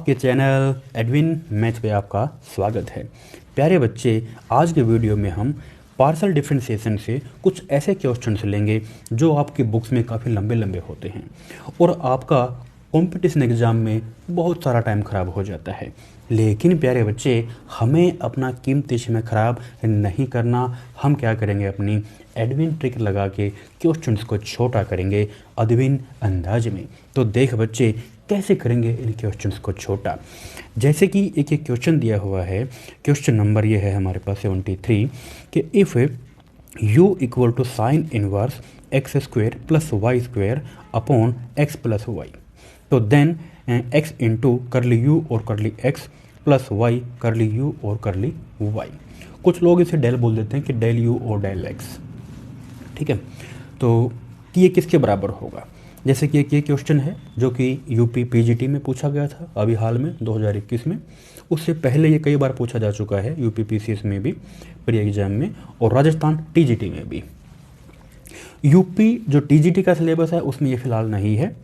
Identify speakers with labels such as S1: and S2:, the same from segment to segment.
S1: आपके channel Edwin math पे आपका स्वागत है। प्यारे बच्चे, आज के वीडियो में हम पार्शियल डिफरेंशिएशन से कुछ ऐसे क्वेश्चंस लेंगे जो आपकी बुक्स में काफ़ी लंबे लंबे होते हैं और आपका कंपटीशन एग्ज़ाम में बहुत सारा टाइम ख़राब हो जाता है। लेकिन प्यारे बच्चे, हमें अपना कीमती समय ख़राब नहीं करना। हम क्या करेंगे, अपनी एडविन ट्रिक लगा के क्वेश्चंस को छोटा करेंगे अदविन अंदाज में। तो देख बच्चे, कैसे करेंगे इन क्वेश्चंस को छोटा। जैसे कि एक क्वेश्चन दिया हुआ है, क्वेश्चन नंबर ये है हमारे पास 73 कि if u equal to sine inverse X square plus Y square upon X plus Y, तो then x into curly u और curly x plus Y curly u और करली y। कुछ लोग इसे डेल बोल देते हैं कि डेल u और डेल x। ठीक है, तो ये किसके बराबर होगा। जैसे कि एक ये क्वेश्चन है जो कि यूपी पीजीटी में पूछा गया था अभी हाल में 2021 में। उससे पहले ये कई बार पूछा जा चुका है यूपी पीसीएस में भी, प्री एग्जाम में, और राजस्थान टीजीटी में भी। यूपी जो टीजीटी का सिलेबस है उसमें ये फिलहाल नहीं है,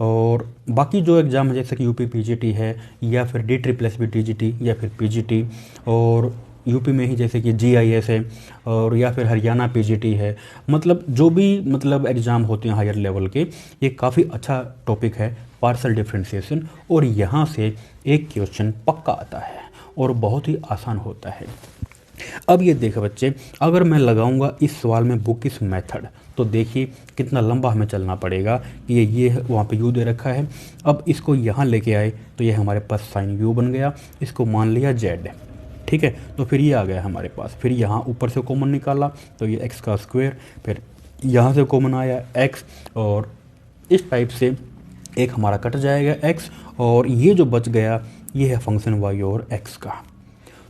S1: और बाकी जो एग्ज़ाम है जैसे कि यूपी पीजीटी है या फिर DSSS टीजीटी या फिर पीजीटी, और यूपी में ही जैसे कि GIS है, और या फिर हरियाणा पीजीटी है, मतलब जो भी एग्ज़ाम होते हैं हायर लेवल के, ये काफ़ी अच्छा टॉपिक है पार्शियल डिफरेंशिएशन। और यहाँ से एक क्वेश्चन पक्का आता है और बहुत ही आसान होता है। अब ये देख बच्चे, अगर मैं लगाऊंगा इस सवाल में बुक इस मेथड, तो देखिए कितना लंबा हमें चलना पड़ेगा कि ये वहाँ पे u दे रखा है। अब इसको यहाँ लेके आए तो ये हमारे पास साइन u बन गया, इसको मान लिया z। ठीक है, तो फिर ये आ गया हमारे पास। फिर यहाँ ऊपर से कॉमन निकाला तो ये x का स्क्वायर, फिर यहाँ से कॉमन आया x, और इस टाइप से एक हमारा कट जाएगा x, और ये जो बच गया ये है फंक्शन y और x का।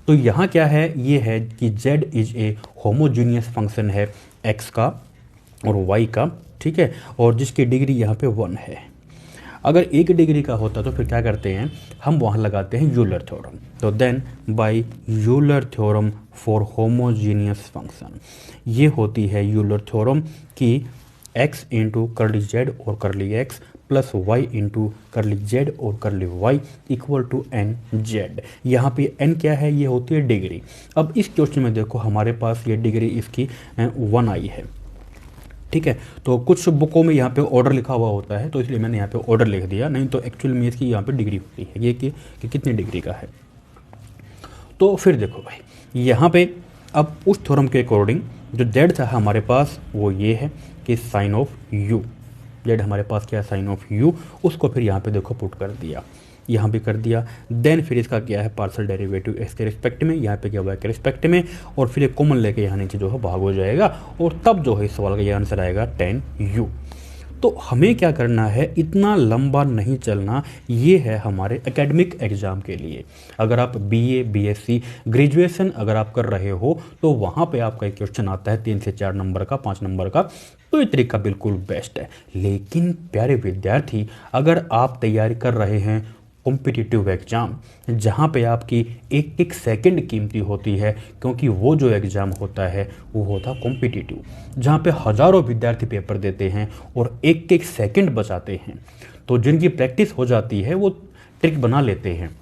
S1: तो यहाँ क्या है, ये है कि z is a homogeneous function है x का और y का। ठीक है, और जिसकी डिग्री यहाँ पे 1 है। अगर 1 डिग्री का होता तो फिर क्या करते हैं, हम वहाँ लगाते हैं यूलर थ्योरम। तो then by Euler theorem for homogeneous function, ये होती है यूलर थ्योरम कि x इंटू करली z और curly x plus y into curly z और curly y equal to N Z. यहाँ पे n क्या है, ये होती है डिग्री। अब इस क्वेश्चन में देखो हमारे पास ये डिग्री इसकी 1 आई है। ठीक है, तो कुछ बुकों में यहाँ पे ऑर्डर लिखा हुआ होता है, तो इसलिए मैंने यहाँ पे ऑर्डर लिख दिया, नहीं तो एक्चुअल में इसकी यहाँ पे डिग्री होती है ये कि कितनी डिग्री का है। तो फिर देखो भाई, यहाँ पे अब उस थ्योरम के अकॉर्डिंग जो जेड था हमारे पास वो ये है कि साइन ऑफ यू, जेड हमारे पास क्या है साइन ऑफ यू, उसको फिर यहाँ पे देखो पुट कर दिया, यहाँ भी कर दिया। देन फिर इसका क्या है पार्शियल डेरिवेटिव एक्स के रिस्पेक्ट में, यहाँ पे क्या हुआ के रिस्पेक्ट में, और फिर एक कॉमन लेके यहाँ नीचे जो है भाग हो जाएगा, और तब जो है इस सवाल का ये आंसर आएगा 10u। तो हमें क्या करना है, इतना लंबा नहीं चलना, ये है हमारे एकेडमिक एग्जाम के लिए। अगर आप BA BSc ग्रेजुएशन अगर आप कर रहे हो तो वहाँ पे आपका एक क्वेश्चन आता है 3 से 4 नंबर का, 5 नंबर का, तो ये तरीका बिल्कुल बेस्ट है। लेकिन प्यारे विद्यार्थी, अगर आप तैयारी कर रहे हैं कॉम्पिटिटिव एग्ज़ाम, जहाँ पे आपकी एक एक सेकंड कीमती होती है, क्योंकि वो जो एग्ज़ाम होता है वो होता कॉम्पिटिटिव, जहाँ पे हज़ारों विद्यार्थी पेपर देते हैं और एक एक सेकंड बचाते हैं, तो जिनकी प्रैक्टिस हो जाती है वो ट्रिक बना लेते हैं।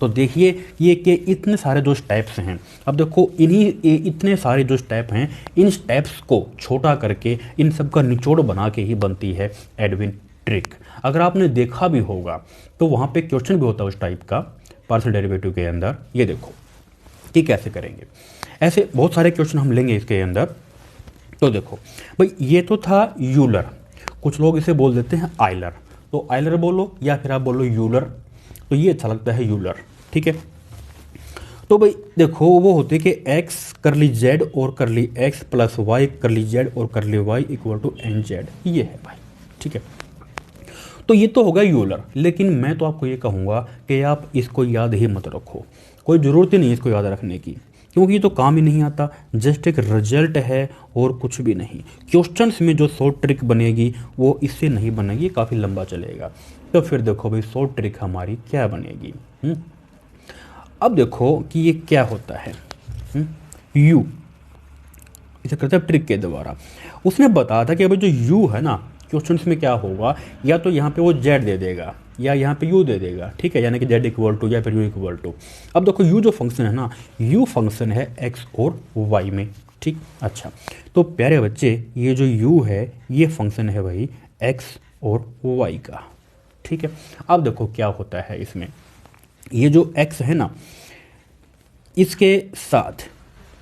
S1: तो देखिए ये कि इतने सारे जो स्टेप्स हैं, अब देखो इन्हीं इतने सारे जो स्टेप हैं, इन स्टेप्स को छोटा करके इन सब का निचोड़ बना के ही बनती है एडविन ट्रिक। अगर आपने देखा भी होगा तो वहाँ पे क्वेश्चन भी होता है उस टाइप का पार्शियल डेरिवेटिव के अंदर। ये देखो कि कैसे करेंगे, ऐसे बहुत सारे क्वेश्चन हम लेंगे इसके अंदर। तो देखो भाई, ये तो था यूलर, कुछ लोग इसे बोल देते हैं आइलर, तो आइलर बोलो या फिर आप बोलो यूलर, तो ये अच्छा लगता है यूलर। ठीक है, तो भाई देखो वो होते कि x करली z और curly x plus y curly z और curly y equal to N Z, ये है भाई। ठीक है, तो ये तो होगा यूलर। लेकिन मैं तो आपको ये कहूँगा कि आप इसको याद ही मत रखो, कोई ज़रूरत ही नहीं है इसको याद रखने की, क्योंकि ये तो काम ही नहीं आता, जस्ट एक रिजल्ट है और कुछ भी नहीं। क्वेश्चंस में जो शॉर्ट ट्रिक बनेगी वो इससे नहीं बनेगी, काफ़ी लंबा चलेगा। तो फिर देखो भाई शॉर्ट ट्रिक हमारी क्या बनेगी। अब देखो कि ये क्या होता है, u इसे करते हैं ट्रिक के द्वारा। उसने बताया था कि अभी जो u है ना, क्वेश्चंस में क्या होगा, या तो यहाँ पे वो z दे देगा, या यहाँ पे u दे देगा, ठीक है, यानी कि z इक्वल टू या फिर u इक्वल टू। अब देखो u जो फंक्शन है ना, u फंक्शन है x और y में, ठीक। अच्छा, तो प्यारे बच्चे ये जो u है ये फंक्शन है भाई x और y का, ठीक है। अब देखो क्या होता है इसमें, ये जो x है ना इसके साथ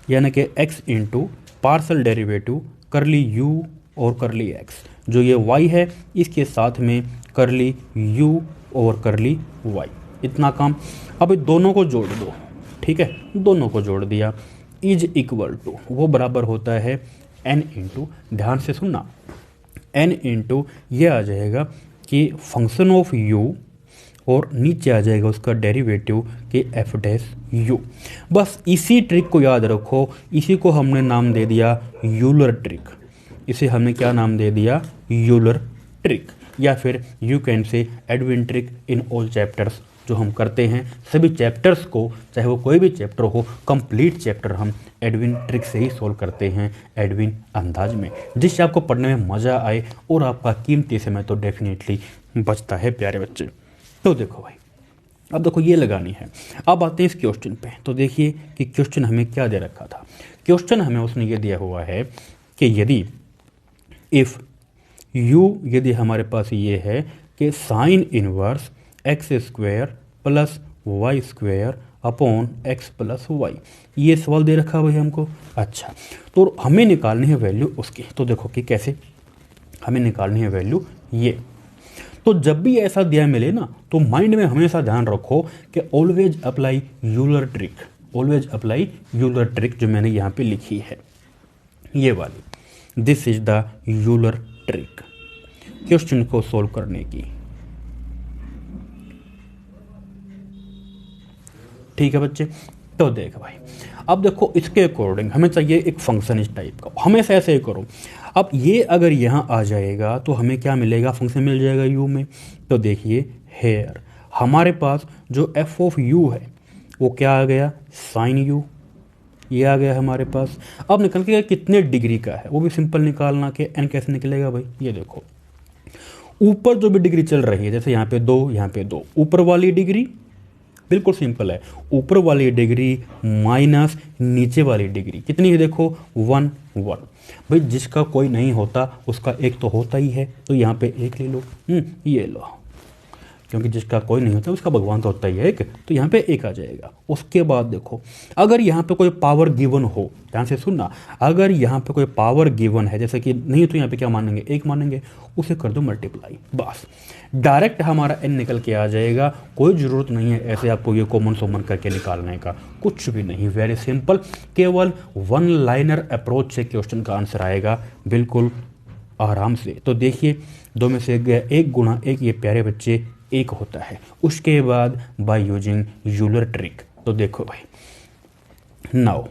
S1: यानी कि x इंटू पार्सल डेरिवेटिव करली u और करली x, जो ये y है इसके साथ में करली u और करली y, इतना काम। अब दोनों को जोड़ दो, ठीक है, दोनों को जोड़ दिया, इज इक्वल टू वो बराबर होता है n इंटू, ध्यान से सुनना, n इंटू ये आ जाएगा कि फंक्शन ऑफ u और नीचे आ जाएगा उसका डेरिवेटिव कि f डैश u। बस इसी ट्रिक को याद रखो, इसी को हमने नाम दे दिया यूलर ट्रिक। इसे हमने क्या नाम दे दिया, यूलर ट्रिक, या फिर you can say Edwin trick in all chapters. जो हम करते हैं सभी चैप्टर्स को, चाहे वो कोई भी चैप्टर हो, कंप्लीट चैप्टर हम एडविन ट्रिक से ही सोल्व करते हैं, एडविन अंदाज में, जिससे आपको पढ़ने में मज़ा आए और आपका कीमती समय तो डेफिनेटली बचता है प्यारे बच्चे। तो देखो भाई, अब देखो ये लगानी है। अब आते हैं इस क्वेश्चन पे, तो देखिए कि क्वेश्चन हमें क्या दे रखा था। क्वेश्चन हमें उसने ये दिया हुआ है कि यदि इफ़ u, यदि हमारे पास ये है कि sine inverse X square plus Y square upon X plus Y, ये सवाल दे रखा भाई हमको। अच्छा, तो हमें निकालनी है वैल्यू उसकी, तो देखो कि कैसे हमें निकालनी है वैल्यू ये। तो जब भी ऐसा दिया मिले ना, तो माइंड में हमेशा ध्यान रखो कि always apply Euler trick, always apply Euler trick, जो मैंने यहाँ पे लिखी है ये वाली, this is the Euler trick question को सोल्व करने की, ठीक है बच्चे। तो देख भाई, अब देखो इसके अकॉर्डिंग हमें चाहिए एक फंक्शन इस टाइप का, हमेशा ऐसे ही करो। अब ये अगर यहाँ आ जाएगा तो हमें क्या मिलेगा, फंक्शन मिल जाएगा u में। तो देखिए हेयर हमारे पास जो f ऑफ u है वो क्या आ गया, साइन u, ये आ गया हमारे पास। अब निकल के कितने डिग्री का है वो भी सिंपल निकालना, कि n कैसे निकलेगा भाई, ये देखो ऊपर जो भी डिग्री चल रही है, जैसे यहाँ पे 2, यहाँ पे 2, ऊपर वाली डिग्री बिल्कुल सिंपल है, ऊपर वाली डिग्री माइनस नीचे वाली डिग्री कितनी है, देखो 1 1। भाई जिसका कोई नहीं होता उसका एक तो होता ही है, तो यहाँ पे एक ले लो, ये लो, क्योंकि जिसका कोई नहीं होता उसका भगवान तो होता ही है एक, तो यहाँ पे एक आ जाएगा। उसके बाद देखो अगर यहाँ पे कोई पावर गिवन हो, ध्यान से सुनना, अगर यहाँ पे कोई पावर गिवन है, जैसे कि नहीं तो यहाँ पे क्या मानेंगे, एक मानेंगे, उसे कर दो मल्टीप्लाई, बस डायरेक्ट हमारा n निकल के आ जाएगा। कोई ज़रूरत नहीं है ऐसे आपको ये कॉमन सोमन करके निकालने का, कुछ भी नहीं, वेरी सिंपल, केवल वन लाइनर अप्रोच से क्वेश्चन का आंसर आएगा बिल्कुल आराम से। तो देखिए 2 में से 1 गुणा 1, ये प्यारे बच्चे 1 होता है। उसके बाद बाय यूजिंग यूलर ट्रिक, तो देखो भाई नाउ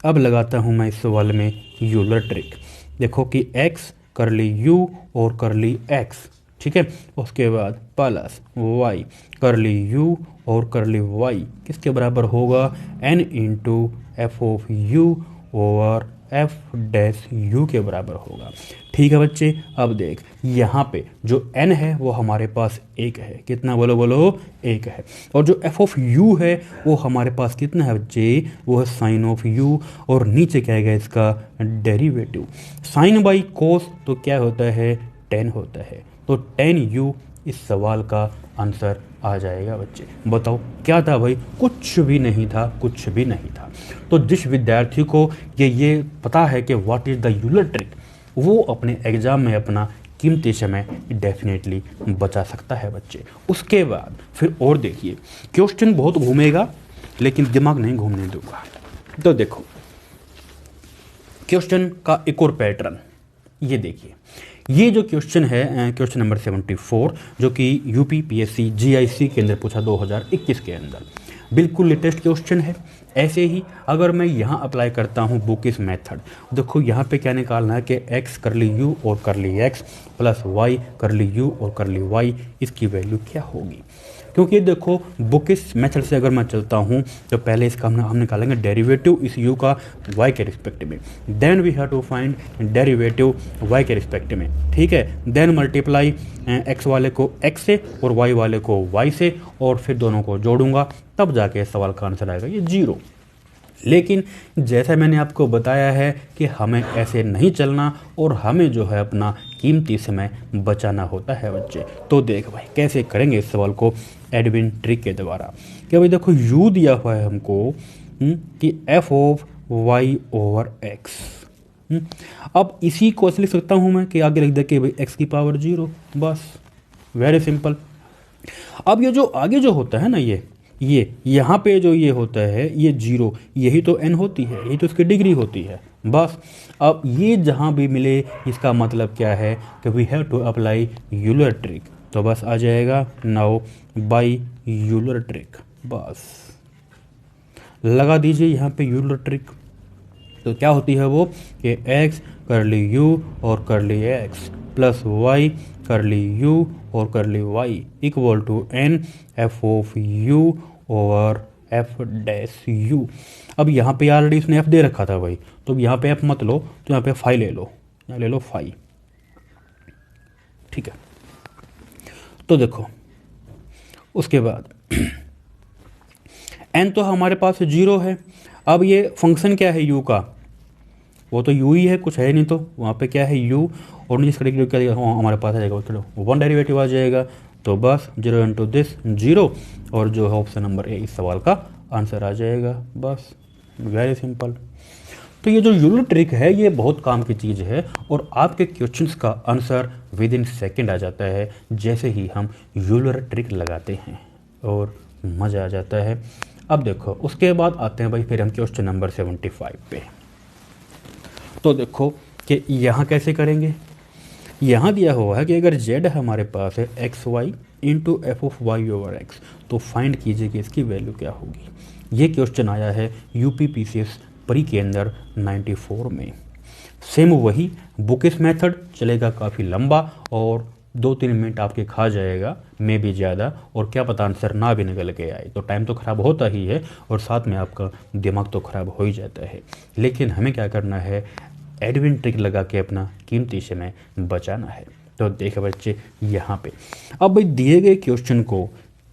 S1: अब लगाता हूँ मैं इस सवाल में यूलर ट्रिक। देखो कि x करली u और करली x, ठीक है, उसके बाद प्लस y करली u और करली y किसके बराबर होगा, n into F of u over F dash u के बराबर होगा, ठीक है बच्चे। अब देख यहाँ पे जो n है वो हमारे पास 1 है, कितना बोलो बोलो 1 है, और जो f ऑफ u है वो हमारे पास कितना है बच्चे, वो है साइन ऑफ u, और नीचे क्या आएगा इसका डेरिवेटिव, साइन बाई कोस तो क्या होता है, tan होता है, तो tan u इस सवाल का आंसर आ जाएगा बच्चे। बताओ क्या था भाई, कुछ भी नहीं था, कुछ भी नहीं था। तो जिस विद्यार्थी को ये पता है कि what is the Euler trick, वो अपने एग्ज़ाम में अपना कीमती समय डेफिनेटली बचा सकता है बच्चे। उसके बाद फिर और देखिए, क्वेश्चन बहुत घूमेगा लेकिन दिमाग नहीं घूमने दूंगा। तो देखो क्वेश्चन का एक और पैटर्न, ये देखिए, ये जो क्वेश्चन है क्वेश्चन नंबर 74, जो कि यूपीपीएससी जीआईसी के अंदर पूछा 2021 के अंदर, बिल्कुल लेटेस्ट क्वेश्चन है। ऐसे ही अगर मैं यहाँ अप्लाई करता हूँ बुक इस मेथड, देखो यहाँ पे क्या निकालना है कि x करली u और curly x plus y curly u और करली y, इसकी वैल्यू क्या होगी, क्योंकि देखो बुक इस मेथड से अगर मैं चलता हूँ तो पहले इसका हम निकालेंगे डेरिवेटिव इस u का y के रिस्पेक्ट में, then we have to find derivative y के रिस्पेक्ट में, ठीक है। देन मल्टीप्लाई x वाले को x से और y वाले को y से, और फिर दोनों को जोड़ूंगा, तब जाके इस सवाल का आंसर आएगा ये 0। लेकिन जैसा मैंने आपको बताया है कि हमें ऐसे नहीं चलना और हमें जो है अपना कीमती समय बचाना होता है बच्चे। तो देख भाई कैसे करेंगे इस सवाल को एडविन ट्रिक के द्वारा। क्या भाई देखो u दिया हुआ है हमको कि f of y over x। अब इसी को ऐसे लिख सकता हूँ मैं कि आगे लिख दे कि भाई x की पावर 0, बस वेरी सिंपल। अब ये जो आगे जो होता है ना ये यहाँ पे जो ये होता है ये 0, यही तो n होती है, यही तो इसकी डिग्री होती है, बस। अब ये जहाँ भी मिले इसका मतलब क्या है कि we have to apply Euler trick, तो बस आ जाएगा नाउ बाय यूलर ट्रिक, बस लगा दीजिए यहाँ पे यूलर ट्रिक। तो क्या होती है वो कि x करली u और curly x plus y curly u और curly y equal to n f of u over f dash u। अब यहाँ पे ऑलरेडी इसने f दे रखा था भाई, तो अब यहाँ पे f मत लो, तो यहाँ पे फाई ले लो, यहाँ ले लो फाई, ठीक है। तो देखो उसके बाद n तो हमारे पास 0 है। अब ये फंक्शन क्या है u का, वो तो u ही है, कुछ है नहीं, तो वहाँ पे क्या है u, और नीचे इसका क्या हमारे पास आ जाएगा, चलो 1 डेरिवेटिव आ जाएगा, तो बस 0 इंटू दिस 0, और जो है ऑप्शन नंबर ए इस सवाल का आंसर आ जाएगा, बस वेरी सिंपल। तो ये जो यूलर ट्रिक है ये बहुत काम की चीज़ है, और आपके क्वेश्चंस का आंसर विद इन सेकेंड आ जाता है जैसे ही हम यूलर ट्रिक लगाते हैं, और मज़ा आ जाता है। अब देखो उसके बाद आते हैं भाई फिर हम क्वेश्चन नंबर 75 पे। तो देखो कि यहाँ कैसे करेंगे। यहाँ दिया हुआ है कि अगर z हमारे पास है X Y into F of Y over X, तो फाइंड कीजिए कि इसकी वैल्यू क्या होगी। ये क्वेश्चन आया है UPPCS प्री के अंदर 94 में। सेम वही बुकिस मेथड चलेगा, काफ़ी लंबा और 2-3 मिनट आपके खा जाएगा, में भी ज़्यादा, और क्या पता आंसर ना भी निकल के आए, तो टाइम तो ख़राब होता ही है और साथ में आपका दिमाग तो ख़राब हो ही जाता है। लेकिन हमें क्या करना है, एडविन ट्रिक लगा के अपना कीमती समय बचाना है। तो देखो बच्चे यहाँ पे अब भाई दिए गए क्वेश्चन को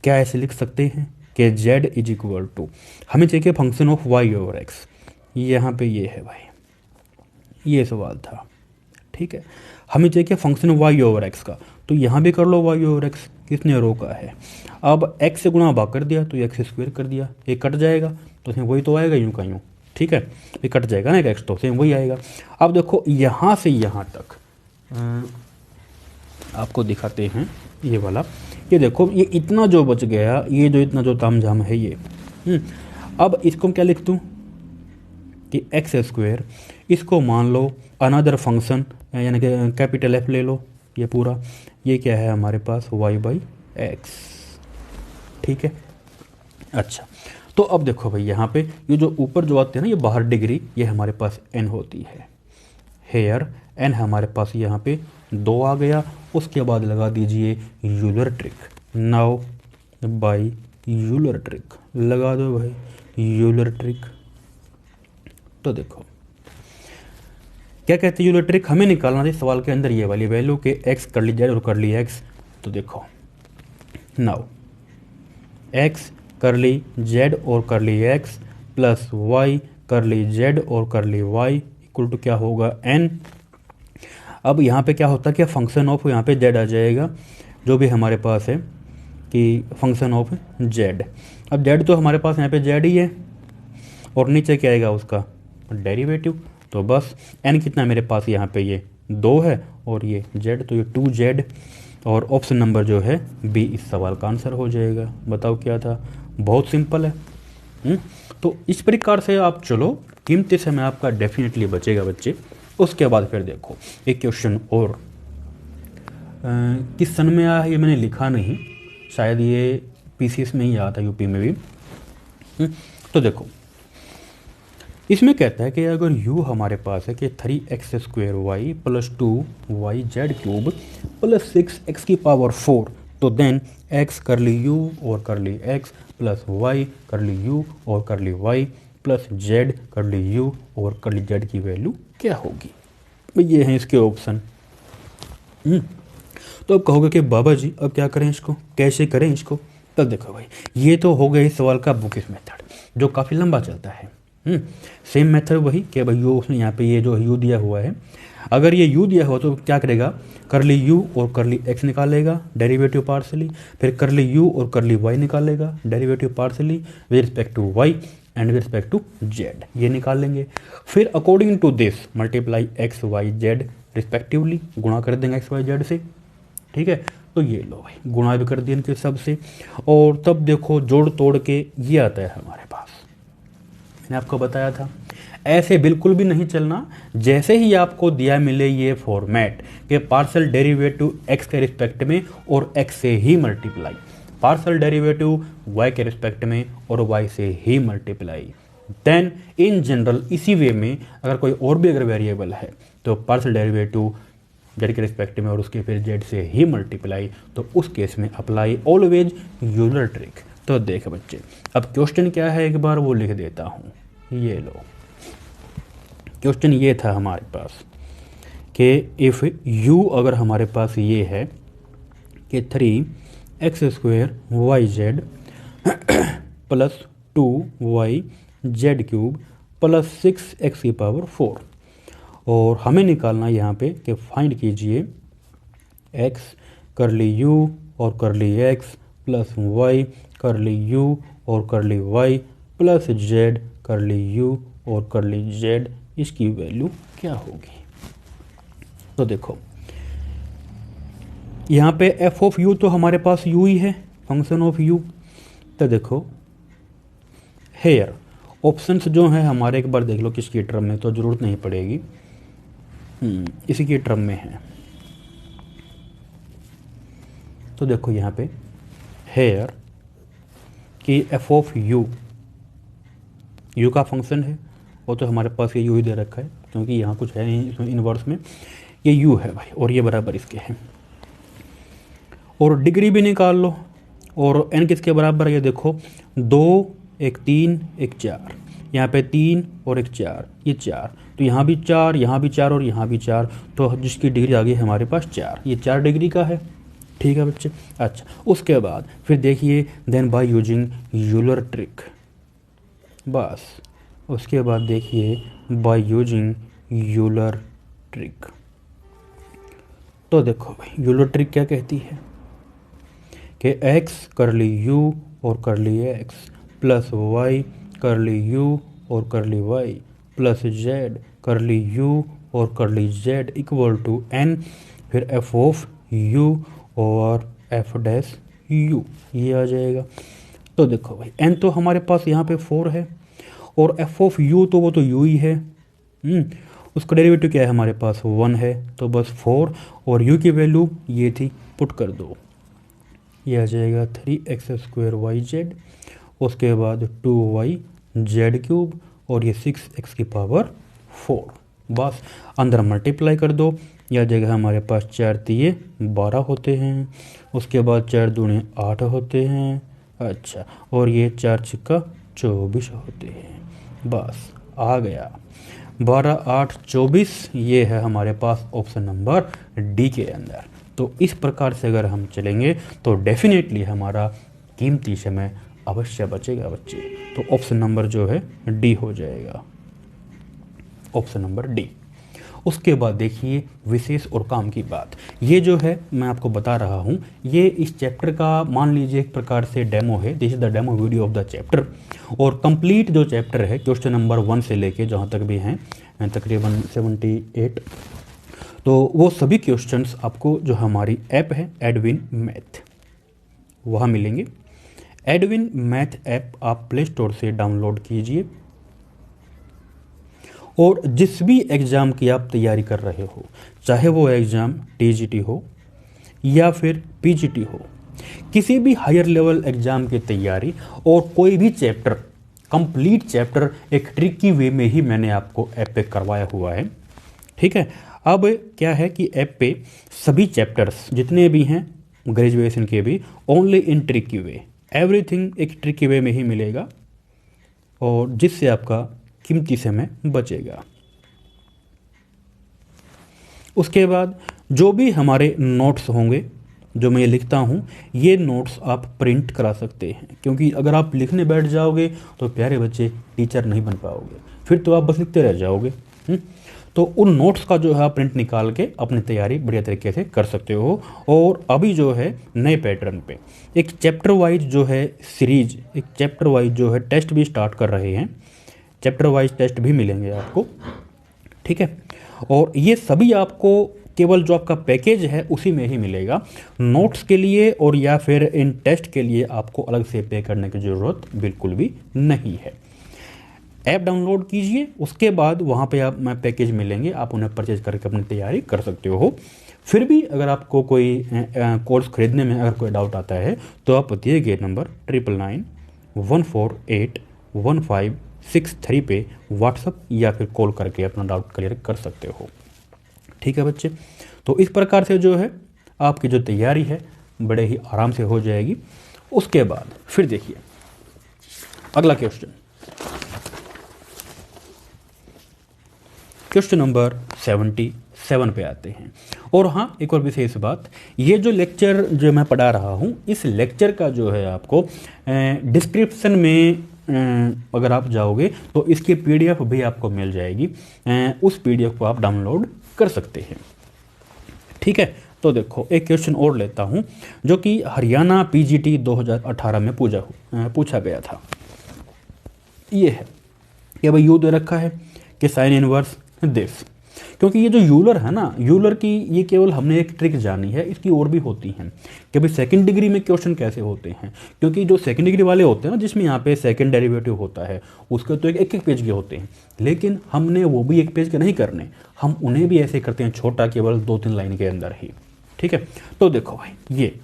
S1: क्या ऐसे लिख सकते हैं कि z इज इक्वल टू, हमें चाहिए function of y over x, यहाँ पे ये है भाई, ये सवाल था, ठीक है। हमें चाहिए फंक्शन y ओवर x का, तो यहाँ भी कर लो y ओवर x, किसने रोका है। अब x से गुणा भाग कर दिया तो x स्क्वायर कर दिया, ये कट जाएगा तो इसमें वही तो आएगा यूँ का यूँ, ठीक है, ये कट जाएगा ना x, तो सेम वही आएगा। अब देखो यहाँ से यहाँ तक आपको दिखाते हैं ये वाला, ये देखो ये इतना जो बच गया, ये जो इतना जो तामझाम है ये। अब इसको क्या लिख दूँ कि एक्स स्क्वायर, इसको मान लो अनदर फंक्शन यानी कि कैपिटल F ले लो, ये पूरा, ये क्या है हमारे पास y बाई एक्स, ठीक है। अच्छा तो अब देखो भाई यहाँ पे ये जो ऊपर जो आते हैं ना ये बाहर डिग्री, ये हमारे पास n होती है, हेयर n हमारे पास यहाँ पे 2 आ गया। उसके बाद लगा दीजिए Euler trick, now by Euler trick लगा दो भाई यूलर ट्रिक। तो देखो क्या कहते हैं यूलर ट्रिक, हमें निकालना था सवाल के अंदर ये वाली वैल्यू के x कर ली z और कर ली x। तो देखो नाउ x कर ली z और कर ली x प्लस y कर ली z और कर ली y इक्वल टू क्या होगा n। अब यहाँ पे क्या होता है कि फंक्शन ऑफ यहाँ पे z आ जाएगा, जो भी हमारे पास है कि फंक्शन ऑफ z। अब z तो हमारे पास यहाँ पे z ही है, और नीचे क्या आएगा उसका डेरिवेटिव, तो बस n कितना मेरे पास यहाँ पे ये 2 है, और ये z तो ये 2z, और ऑप्शन नंबर जो है बी इस सवाल का आंसर हो जाएगा। बताओ क्या था, बहुत सिंपल है। तो इस प्रकार से आप चलो, कीमती समय आपका डेफिनेटली बचेगा बच्चे। उसके बाद फिर देखो एक क्वेश्चन और किस सन में आया है ये मैंने लिखा नहीं, शायद ये PCS में ही आया था, यूपी में भी। तो देखो इसमें कहता है कि अगर u हमारे पास है कि 3x² y plus 2y z cube plus 6x की पावर 4 तो देन एक्स करली यू और करली एक्स प्लस वाई करली यू और करली वाई प्लस जेड करली यू और करली जेड की वैल्यू क्या होगी। भाई ये हैं इसके ऑप्शन। तो अब कहोगे कि बाबा जी अब क्या करें इसको, कैसे करें इसको। तो देखो भाई, ये तो हो गया इस सवाल का बुकिश मेथड जो काफ़ी लंबा चलता है। सेम मेथड वही कि भाई यू, उसने यहाँ पे ये जो यू दिया हुआ है, अगर ये यू दिया हुआ तो क्या करेगा, करली यू और करली एक्स निकालेगा डेरिवेटिव पार्सली, फिर करली यू और करली वाई निकालेगा derivative partially with respect to Y and with respect to Z, ये निकाल लेंगे। फिर according to this multiply X Y Z respectively, गुणा कर देंगे एक्स वाई जेड से। ठीक है, तो ये लो भाई गुणा भी कर दिया इनके सब से, और तब देखो जोड़ तोड़ के ये आता है हमारे पास। मैंने आपको बताया था ऐसे बिल्कुल भी नहीं चलना, जैसे ही आपको दिया मिले ये फॉर्मेट कि पार्शियल डेरिवेटिव एक्स के रिस्पेक्ट में और एक्स से ही मल्टीप्लाई, पार्शियल डेरिवेटिव वाई के रिस्पेक्ट में और वाई से ही मल्टीप्लाई, देन इन जनरल इसी वे में अगर कोई और भी अगर वेरिएबल है तो पार्शियल डेरिवेटिव जेड के रिस्पेक्ट में और उसके फिर जेड से ही मल्टीप्लाई, तो उस केस में अप्लाई ऑलवेज यूलर ट्रिक। तो देख बच्चे, अब क्वेश्चन क्या है एक बार वो लिख देता हूँ, ये लो। क्वेश्चन ये था हमारे पास कि इफ़ u अगर हमारे पास ये है कि 3x² yz plus 2yz³ plus 6x⁴, और हमें निकालना यहाँ पे कि फाइंड कीजिए x करली u और curly x plus y curly u और करली y प्लस z करली u और करली z, इसकी वैल्यू क्या होगी। तो देखो यहाँ पे f ऑफ u तो हमारे पास u ही है, फंक्शन ऑफ u। तो देखो हेयर ऑप्शंस जो हैं हमारे, एक बार देख लो किसकी टर्म में, तो ज़रूरत नहीं पड़ेगी, इसी की टर्म में है। तो देखो यहाँ पे हेयर कि f ऑफ u, u का फंक्शन है, वो तो हमारे पास ये u ही दे रखा है क्योंकि यहाँ कुछ है नहीं इसमें इनवर्स में, ये u है भाई और ये बराबर इसके हैं। और डिग्री भी निकाल लो, और n किसके बराबर है, ये देखो 2 1 3 1 4, यहाँ पे 3 और 1 4, ये 4, तो यहाँ भी 4, यहाँ भी 4 और यहाँ भी 4, तो जिसकी डिग्री आ गई हमारे पास 4, ये 4 डिग्री का है। ठीक है बच्चे। अच्छा, उसके बाद फिर देखिए then by using Euler trick, बस उसके बाद देखिए बाय यूजिंग यूलर ट्रिक। तो देखो भाई यूलर ट्रिक क्या कहती है कि x करली u और curly x plus y curly u और करली y प्लस z करली u और करली z इक्वल टू n, फिर f ऑफ u और f डैश u, ये आ जाएगा। तो देखो भाई n तो हमारे पास यहाँ पे 4 है और f ऑफ u तो वो तो u ही है, उसका डेरिवेटिव क्या है हमारे पास 1 है, तो बस 4 और u की वैल्यू ये थी, पुट कर दो, ये आ जाएगा 3x² yz, उसके बाद 2yz³ और ये 6x⁴, बस अंदर मल्टीप्लाई कर दो, यह आ जाएगा हमारे पास 4 तिये 12 होते हैं, उसके बाद 4 दूने 8 होते हैं, अच्छा, और ये 4 छिक्का 24 होते हैं। बस आ गया 12 8 24, ये है हमारे पास ऑप्शन नंबर डी के अंदर। तो इस प्रकार से अगर हम चलेंगे तो डेफिनेटली हमारा कीमती समय अवश्य बचेगा बच्चे। तो ऑप्शन नंबर जो है डी हो जाएगा, ऑप्शन नंबर डी। उसके बाद देखिए विशेष और काम की बात, ये जो है मैं आपको बता रहा हूँ, ये इस चैप्टर का मान लीजिए एक प्रकार से डेमो है, this is the demo video of the chapter. और कंप्लीट जो चैप्टर है क्वेश्चन नंबर 1 से लेके जहाँ तक भी हैं तकरीबन 78, तो वो सभी क्वेश्चंस आपको जो हमारी ऐप है एडविन मैथ, वहाँ मिलेंगे। एडविन मैथ ऐप आप प्ले स्टोर से डाउनलोड कीजिए और जिस भी एग्ज़ाम की आप तैयारी कर रहे हो, चाहे वो एग्ज़ाम टीजीटी हो या फिर पीजीटी हो, किसी भी हायर लेवल एग्ज़ाम की तैयारी और कोई भी चैप्टर, कंप्लीट चैप्टर एक ट्रिकी वे में ही मैंने आपको ऐप पे करवाया हुआ है। ठीक है, अब क्या है कि ऐप पे सभी चैप्टर्स जितने भी हैं ग्रेजुएशन के भी, only in tricky way. Everything एक ट्रिकी वे में ही मिलेगा और जिससे आपका कीमती समय बचेगा। उसके बाद जो भी हमारे नोट्स होंगे जो मैं ये लिखता हूँ, ये नोट्स आप प्रिंट करा सकते हैं, क्योंकि अगर आप लिखने बैठ जाओगे तो प्यारे बच्चे टीचर नहीं बन पाओगे, फिर तो आप बस लिखते रह जाओगे। तो उन नोट्स का जो है आप प्रिंट निकाल के अपनी तैयारी बढ़िया तरीके से कर सकते हो। और अभी जो है नए पैटर्न पे एक चैप्टर वाइज जो है सीरीज, एक चैप्टर वाइज जो है टेस्ट भी स्टार्ट कर रहे हैं। चैप्टर वाइज टेस्ट भी मिलेंगे आपको, ठीक है। और ये सभी आपको केवल जो आपका पैकेज है उसी में ही मिलेगा। नोट्स के लिए और या फिर इन टेस्ट के लिए आपको अलग से पे करने की ज़रूरत बिल्कुल भी नहीं है। ऐप डाउनलोड कीजिए, उसके बाद वहाँ पे आप पैकेज मिलेंगे, आप उन्हें परचेज करके अपनी तैयारी कर सकते हो। फिर भी अगर आपको कोई कोर्स खरीदने में अगर कोई डाउट आता है तो आप दिए गए नंबर 9991481563 पे व्हाट्सअप या फिर कॉल करके अपना डाउट क्लियर कर सकते हो। ठीक है बच्चे, तो इस प्रकार से जो है आपकी जो तैयारी है बड़े ही आराम से हो जाएगी। उसके बाद फिर देखिए अगला क्वेश्चन नंबर 77 पे आते हैं। और हाँ, एक और विशेष बात, ये जो लेक्चर जो मैं पढ़ा रहा हूँ, इस लेक्चर का जो है आपको डिस्क्रिप्शन में अगर आप जाओगे तो इसकी PDF भी आपको मिल जाएगी। उस PDF को आप डाउनलोड कर सकते हैं। ठीक है, तो देखो एक क्वेश्चन और लेता हूँ जो कि हरियाणा PGT 2018 में पूछा गया था। ये है कि भाई यू दे रखा है कि साइन इनवर्स दिस, क्योंकि ये जो यूलर है ना, यूलर की ये केवल हमने एक ट्रिक जानी है, इसकी और भी होती हैं कि भाई सेकंड डिग्री में क्वेश्चन कैसे होते हैं। क्योंकि जो सेकंड डिग्री वाले होते हैं ना, जिसमें यहाँ पे सेकंड डेरिवेटिव होता है, उसके तो एक पेज के होते हैं, लेकिन हमने वो भी एक पेज के नहीं करने, हम उन्हें भी ऐसे करते हैं छोटा, केवल 2-3 लाइन के अंदर ही। ठीक है, तो देखो भाई ये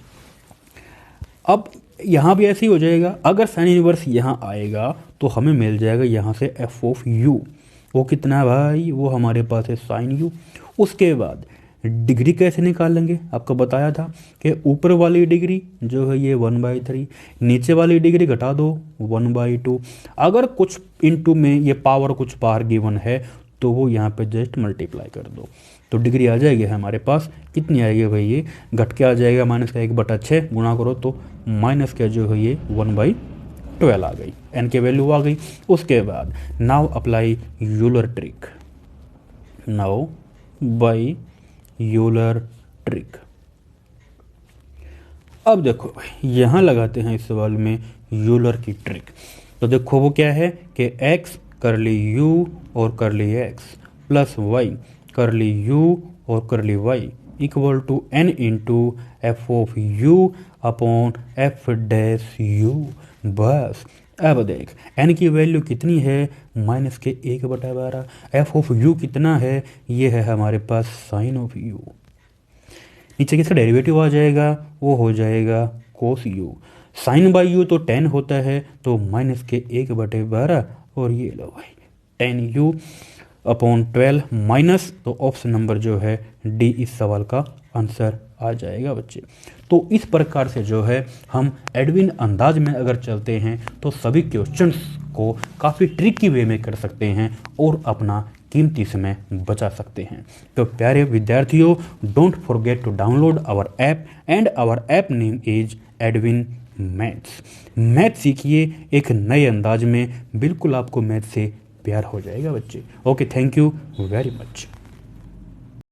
S1: अब यहाँ भी ऐसे ही हो जाएगा। अगर साइन इनवर्स यहाँ आएगा तो हमें मिल जाएगा यहाँ से एफ ऑफ यू। वो कितना है भाई, वो हमारे पास है साइन यू। उसके बाद डिग्री कैसे निकालेंगे, आपको बताया था कि ऊपर वाली डिग्री जो है ये 1/3, नीचे वाली डिग्री घटा दो 1/2। अगर कुछ इनटू में ये पावर कुछ बाहर गिवन है तो वो यहाँ पे जस्ट मल्टीप्लाई कर दो, तो डिग्री आ जाएगी हमारे पास। कितनी आएगी भाई, ये घट के आ जाएगा -1/6, गुणा करो तो माइनस का जो है ये 1/12 आ गई, एन की वैल्यू आ गई। उसके बाद now apply Euler trick, now by Euler trick. अब देखो भाई यहाँ लगाते हैं इस सवाल में यूलर की ट्रिक। तो देखो वो क्या है कि x करली u और curly x plus y curly u और curly y equal to n into F of u upon F dash u। बस अब देख n की वैल्यू कितनी है, -1/12। एफ ऑफ u कितना है, ये है हमारे पास साइन ऑफ u। नीचे किसका डेरिवेटिव आ जाएगा, वो हो जाएगा कोस u। साइन बाई u तो 10 होता है, तो -1/12 और ये लो भाई 10u अपॉन 12 माइनस, तो ऑप्शन नंबर जो है डी इस सवाल का आंसर आ जाएगा बच्चे। तो इस प्रकार से जो है हम एडविन अंदाज में अगर चलते हैं तो सभी क्वेश्चंस को काफ़ी ट्रिकी वे में कर सकते हैं और अपना कीमती समय बचा सकते हैं। तो प्यारे विद्यार्थियों, don't forget to download our app and our app name is Edwin maths. Math सीखिए एक नए अंदाज में, बिल्कुल आपको मैथ से प्यार हो जाएगा बच्चे। Okay, thank you very much.